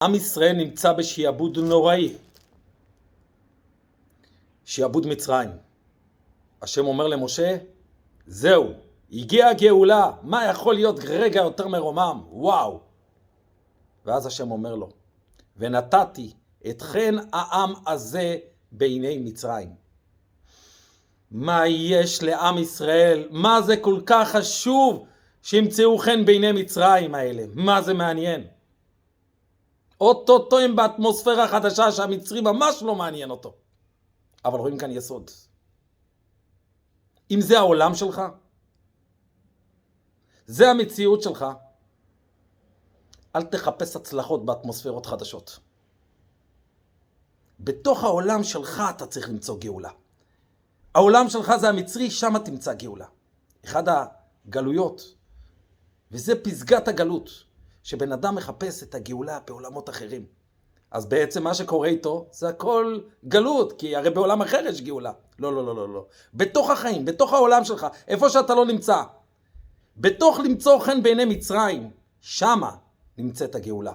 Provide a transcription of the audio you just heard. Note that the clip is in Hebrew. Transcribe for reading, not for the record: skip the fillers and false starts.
עם ישראל נמצא בשיעבוד נוראי. שיעבוד מצרים. השם אומר למשה, זהו, הגיעה הגאולה, מה יכול להיות רגע יותר מרומם? וואו. ואז השם אומר לו, ונתתי אתכן העם הזה בעיני מצרים. מה יש לעם ישראל? מה זה כל כך חשוב שימצאו חן בעיני מצרים האלה? מה זה מעניין? אותו הם באטמוספירה חדשה שהמצרי ממש לא מעניין אותו. אבל רואים כאן יסוד. אם זה העולם שלך, זה המציאות שלך, אל תחפש הצלחות באטמוספירות חדשות. בתוך העולם שלך אתה צריך למצוא גאולה. העולם שלך זה המצרי, שם תמצא גאולה. אחד הגלויות, וזה פסגת הגלות, שבן אדם מחפש את הגאולה בעולמות אחרים. אז בעצם מה שקורה איתו זה הכל גלות, כי הרי בעולם אחר יש גאולה. לא. בתוך החיים, בתוך העולם שלך, איפה שאתה לא נמצא. בתוך למצוא חן בעיני מצרים, שמה נמצאת הגאולה.